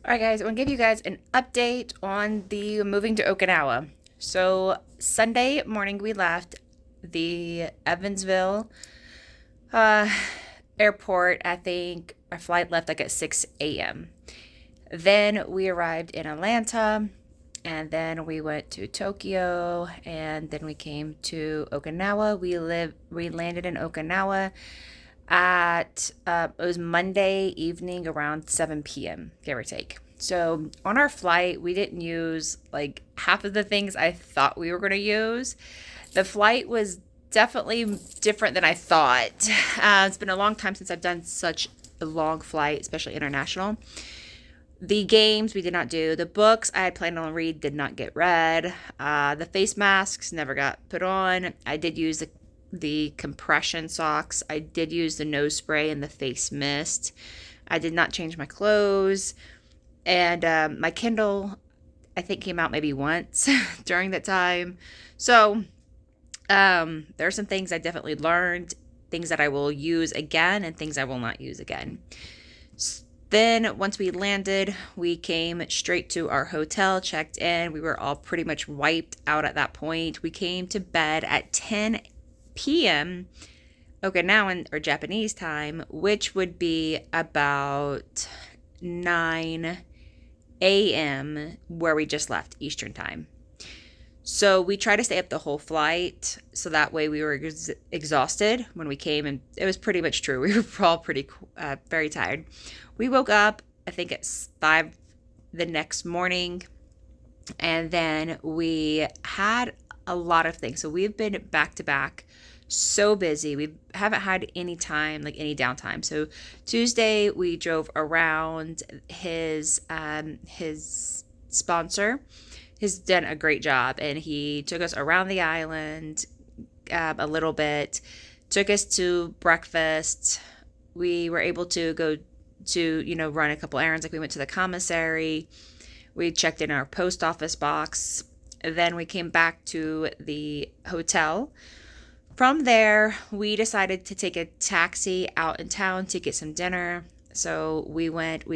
All right, guys, I want to give you guys an update on the moving to Okinawa. So, Sunday morning, we left the Evansville uh, airport. I think our flight left like at 6 a.m. Then we arrived in Atlanta, and then we went to Tokyo, and then we came to Okinawa. We landed in Okinawa at it was Monday evening around 7 p.m., give or take. So on our flight, we didn't use like half of the things I thought we were going to use. The flight was definitely different than I thought. It's been a long time since I've done such a long flight, especially international. The games we did not do. The books I had planned on read did not get read. The face masks never got put on. I did use the compression socks. I did use the nose spray and the face mist. I did not change my clothes. And my Kindle, I think, came out maybe once during that time. So there are some things I definitely learned, things that I will use again, and things I will not use again. Then once we landed, we came straight to our hotel, checked in. We were all pretty much wiped out at that point. We came to bed at 10 p.m. Okinawan or Japanese time, which would be about 9 a.m. where we just left Eastern time. So we tried to stay up the whole flight, so that way we were exhausted when we came, and it was pretty much true. We were all very tired. We woke up, I think at 5 the next morning, and then we had a lot of things. So we've been back to back, so busy. We haven't had any time, like any downtime. So Tuesday we drove around his sponsor. He's done a great job, and he took us around the island a little bit, took us to breakfast. We were able to go to, run a couple errands. Like we went to the commissary. We checked in our post office box. Then we came back to the hotel. From there, we decided to take a taxi out in town to get some dinner. So we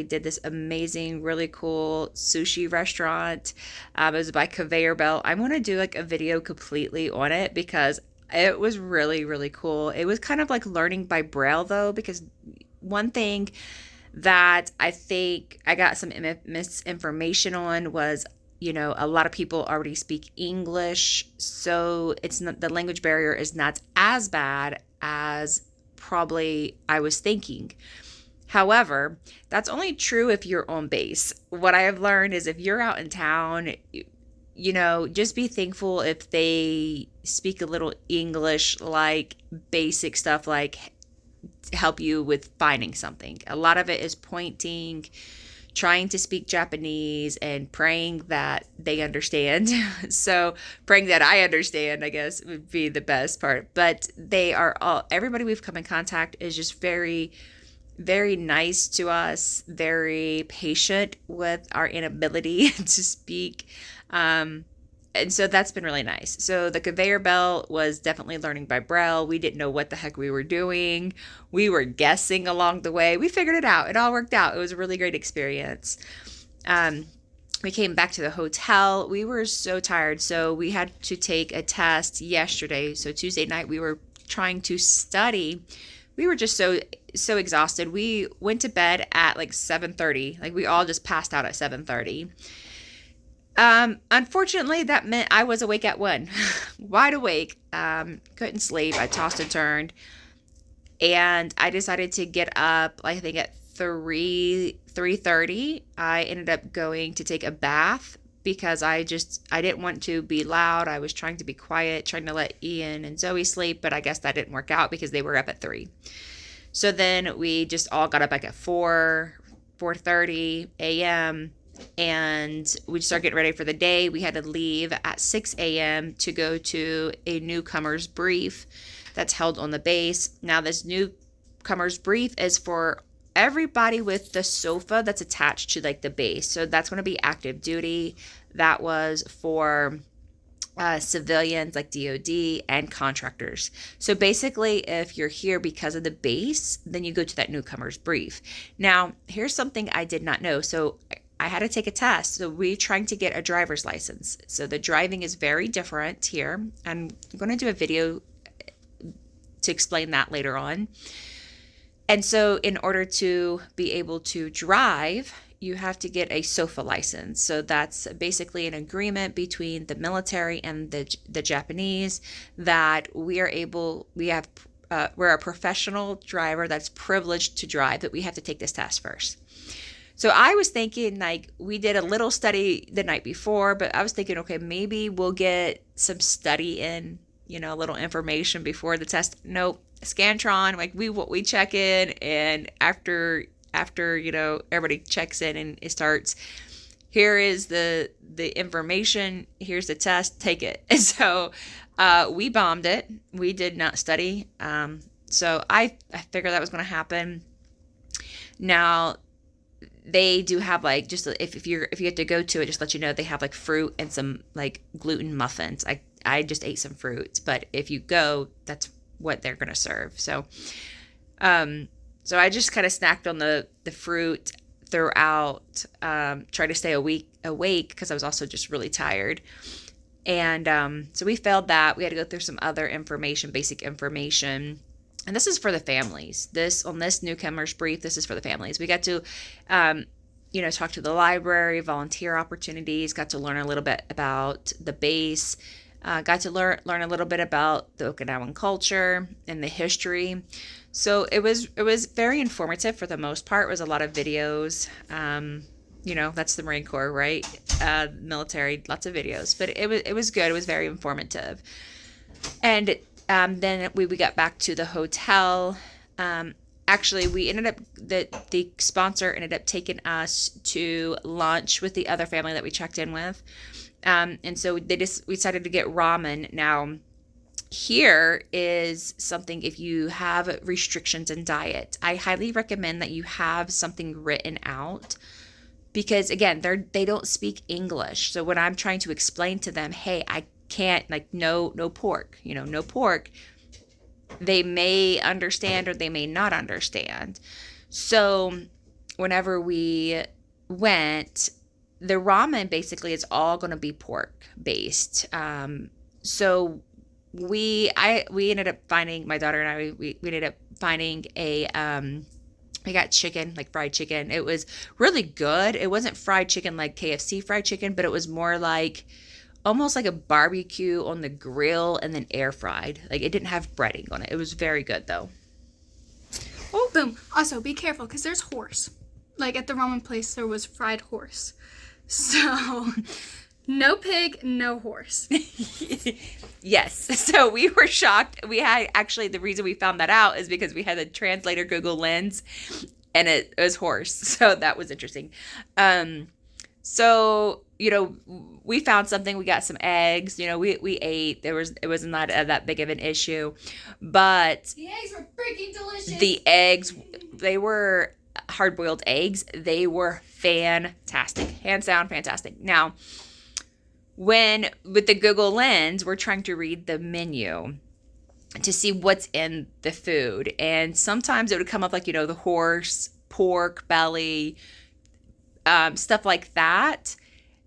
did this amazing, really cool sushi restaurant. It was by Conveyor Belt. I want to do like a video completely on it because it was really, really cool. It was kind of like learning by braille though, because one thing that I think I got some misinformation on was, a lot of people already speak English, so it's not, the language barrier is not as bad as probably I was thinking. However, that's only true if you're on base. What I have learned is if you're out in town, just be thankful if they speak a little English, like basic stuff like help you with finding something. A lot of it is pointing, trying to speak Japanese, and praying that they understand. So praying that I understand, I guess, would be the best part. But everybody we've come in contact is just very, very nice to us, very patient with our inability to speak. And so that's been really nice. So the conveyor belt was definitely learning by braille. We didn't know what the heck we were doing. We were guessing along the way. We figured it out. It all worked out. It was a really great experience. We came back to the hotel. We were so tired. So we had to take a test yesterday. So Tuesday night we were trying to study. We were just so exhausted. We went to bed at like 7:30. Like we all just passed out at 7:30. Unfortunately, that meant I was awake at 1, wide awake. Couldn't sleep. I tossed and turned, and I decided to get up. I think at 3:30. I ended up going to take a bath because I didn't want to be loud. I was trying to be quiet, trying to let Ian and Zoe sleep, but I guess that didn't work out because they were up at 3. So then we just all got up like at 4:30 a.m. and we started getting ready for the day. We had to leave at 6 a.m. to go to a newcomer's brief that's held on the base. Now, this newcomer's brief is for everybody with the sofa that's attached to like the base. So that's going to be active duty. That was for civilians like DOD and contractors. So basically, if you're here because of the base, then you go to that newcomer's brief. Now, here's something I did not know. So I had to take a test. So we're trying to get a driver's license. So the driving is very different here. I'm going to do a video to explain that later on. And so in order to be able to drive, you have to get a SOFA license. So that's basically an agreement between the military and the Japanese that we're a professional driver that's privileged to drive, but we have to take this test first. So I was thinking, like, we did a little study the night before, but I was thinking, okay, maybe we'll get some study in, a little information before the test. Nope. Scantron, like we check in, and after everybody checks in and it starts, here is the information, here's the test, take it. And so we bombed it. We did not study. So I figured that was going to happen. Now they do have like, just if you have to go to it, just let you know, they have like fruit and some like gluten muffins. I just ate some fruits, but if you go, that's what they're going to serve. So so I just kind of snacked on the fruit throughout, try to stay awake because I was also just really tired. And so we failed that. We had to go through some other information, basic information. And this is for the families. On this newcomer's brief, this is for the families. We got to, talk to the library, volunteer opportunities, got to learn a little bit about the base, got to learn a little bit about the Okinawan culture and the history. So it was very informative for the most part. It was a lot of videos. That's the Marine Corps, right? Military, lots of videos. But it was good. It was very informative. And then we got back to the hotel. Actually, we ended up, the sponsor ended up taking us to lunch with the other family that we checked in with. And so we decided to get ramen. Now, here is something, if you have restrictions in diet, I highly recommend that you have something written out, because again, they don't speak English. So when I'm trying to explain to them, hey, I can't, like, no pork, no pork, they may understand or they may not understand. So whenever we went, the ramen basically is all going to be pork based. So we ended up finding, my daughter and I, we ended up finding we got chicken, like fried chicken. It was really good. It wasn't fried chicken like KFC fried chicken, but it was more like almost like a barbecue on the grill and then air fried. Like, it didn't have breading on it. It was very good though. Oh, boom. Also, be careful because there's horse. Like at the ramen place, there was fried horse. So, no pig, no horse. Yes. So we were shocked. We had, actually, the reason we found that out is because we had the translator Google Lens and it was horse. So that was interesting. So, we found something. We got some eggs. We ate. It was not that big of an issue. But the eggs were freaking delicious. The eggs, they were hard-boiled eggs. They were fantastic. Hands down, fantastic. Now, with the Google Lens, we're trying to read the menu to see what's in the food. And sometimes it would come up like, the horse, pork, belly, stuff like that.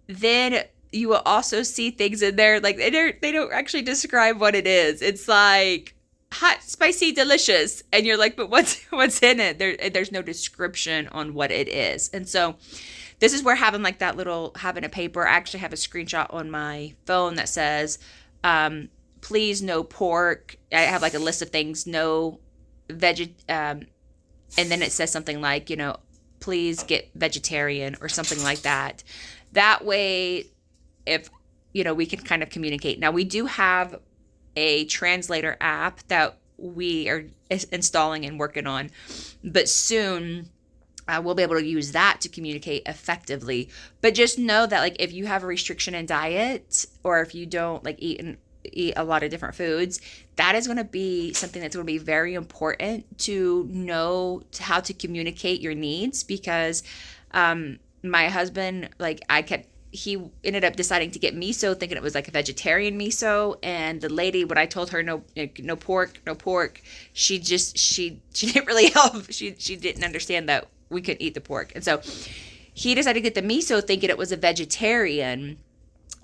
Then you will also see things in there, like they don't actually describe what it is. It's like hot, spicy, delicious. And you're like, but what's in it? There's no description on what it is. And so this is where having a paper, I actually have a screenshot on my phone that says, please no pork. I have like a list of things, no and then it says something like, please get vegetarian or something like that. That way, if, we can kind of communicate. Now, we do have a translator app that we are installing and working on, but soon we'll be able to use that to communicate effectively. But just know that, like, if you have a restriction in diet, or if you don't like eat a lot of different foods, that is going to be something that's going to be very important to know how to communicate your needs. Because my husband, he ended up deciding to get miso, thinking it was like a vegetarian miso. And the lady, when I told her no pork, she didn't really help. She didn't understand that we couldn't eat the pork. And so He decided to get the miso thinking it was a vegetarian,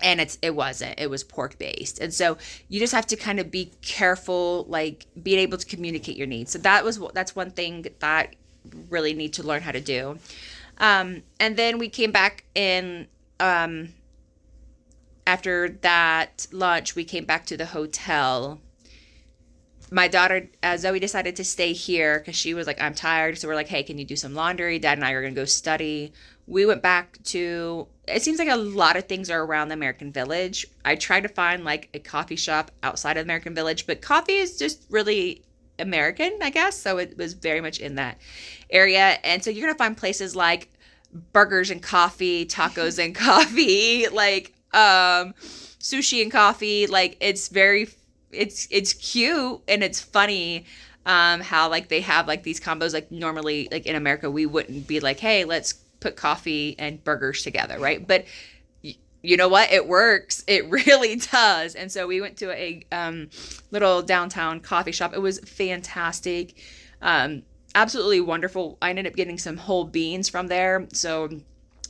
and it wasn't. It was pork based. And so you just have to kind of be careful, like being able to communicate your needs. So that's one thing that really need to learn how to do. And then we came back in, after that lunch, we came back to the hotel. My daughter, Zoe, decided to stay here because she was like, I'm tired. So we're like, hey, can you do some laundry? Dad and I are going to go study. We went back to, it seems like a lot of things are around the American Village. I tried to find like a coffee shop outside of American Village, but coffee is just really American, I guess. So it was very much in that area. And so you're going to find places like burgers and coffee, tacos and coffee, like sushi and coffee. Like it's cute and it's funny how like they have like these combos. Like normally like in America we wouldn't be like, hey, let's put coffee and burgers together, right? But you know what, it works. It really does. And so we went to a little downtown coffee shop. It was fantastic, absolutely wonderful. I ended up getting some whole beans from there. So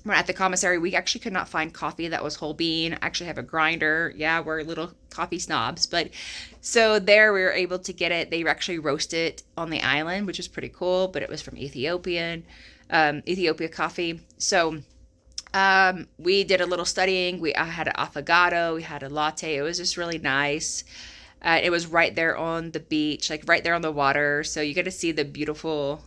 we're at the commissary. We actually could not find coffee that was whole bean. I actually have a grinder. Yeah, we're little coffee snobs. But so there we were able to get it. They actually roast it on the island, which is pretty cool. But it was from Ethiopia coffee. So we did a little studying. I had an affogato. We had a latte. It was just really nice. It was right there on the beach, like right there on the water. So you get to see the beautiful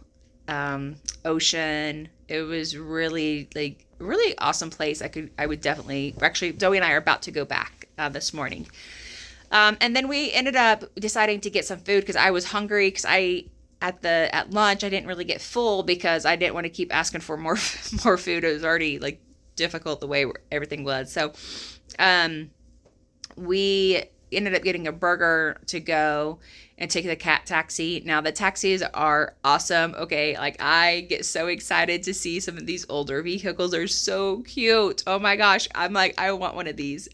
ocean. It was really like really awesome place. I would definitely, actually Zoe and I are about to go back this morning. And then we ended up deciding to get some food because I was hungry, because at lunch I didn't really get full because I didn't want to keep asking for more food. It was already like difficult the way everything was. So we ended up getting a burger to go and take the cat taxi. Now the taxis are awesome. Okay, like I get so excited to see some of these older vehicles. They're so cute. Oh my gosh, I'm like, I want one of these.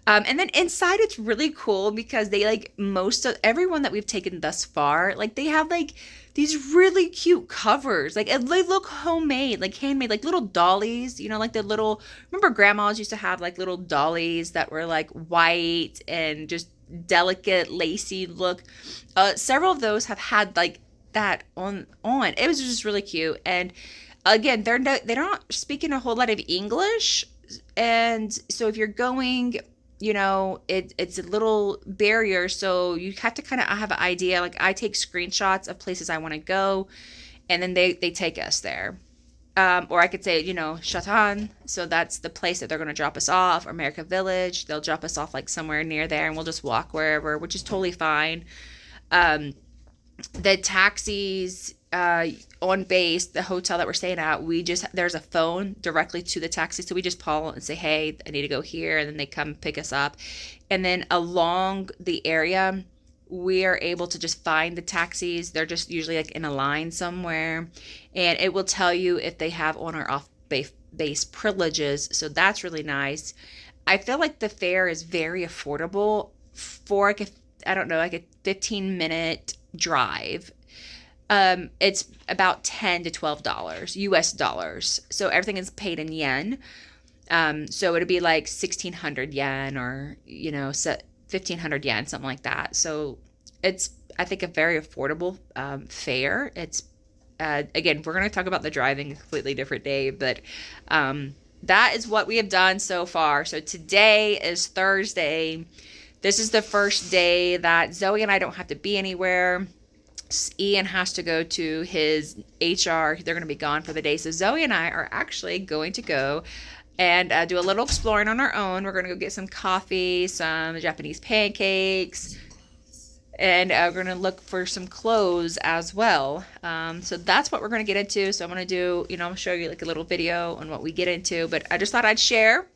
And then inside it's really cool because they like most of everyone that we've taken thus far, like they have like these really cute covers. Like they look homemade, like handmade, like little dollies, you know, like the little, remember grandmas used to have like little dollies that were like white and just delicate lacy look. Several of those have had like that on. It was just really cute. And again, they're not speaking a whole lot of English, and so if you're going, you know, it's a little barrier, so you have to kind of have an idea. Like I take screenshots of places I want to go, and then they take us there. Or I could say, you know, Shatan. So that's the place that they're going to drop us off. Or America Village. They'll drop us off like somewhere near there, and we'll just walk wherever, which is totally fine. The taxis on base, the hotel that we're staying at, there's a phone directly to the taxi. So we just call and say, hey, I need to go here. And then they come pick us up. And then along the area, we are able to just find the taxis. They're just usually like in a line somewhere, and it will tell you if they have on or off base privileges. So that's really nice. I feel like the fare is very affordable for like like a 15-minute drive. It's about $10 to $12 US dollars. So everything is paid in yen. So it'd be like 1,600 yen, or, you know, 1,500 yen, something like that. So it's, I think, a very affordable fare. It's again, we're going to talk about the driving a completely different day, but that is what we have done so far. So today is Thursday. This is the first day that Zoe and I don't have to be anywhere. Ian has to go to his HR. They're going to be gone for the day. So Zoe and I are actually going to go and do a little exploring on our own. We're going to go get some coffee, some Japanese pancakes, and we're going to look for some clothes as well. So that's what we're going to get into. So I'm going to do, you know, I'll show you like a little video on what we get into, but I just thought I'd share.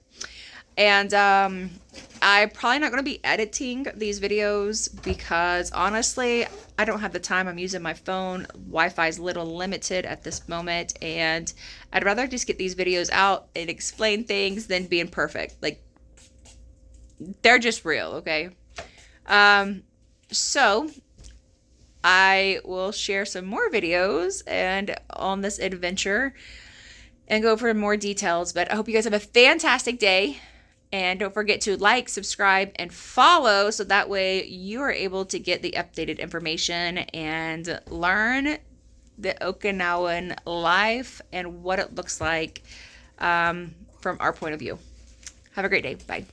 And I'm probably not going to be editing these videos because honestly, I don't have the time. I'm using my phone. Wi-Fi is a little limited at this moment, and I'd rather just get these videos out and explain things than being perfect. Like, they're just real, okay? So I will share some more videos and on this adventure. and go over more details. But I hope you guys have a fantastic day. And don't forget to like, subscribe, and follow so that way you are able to get the updated information and learn the Okinawan life and what it looks like from our point of view. Have a great day. Bye.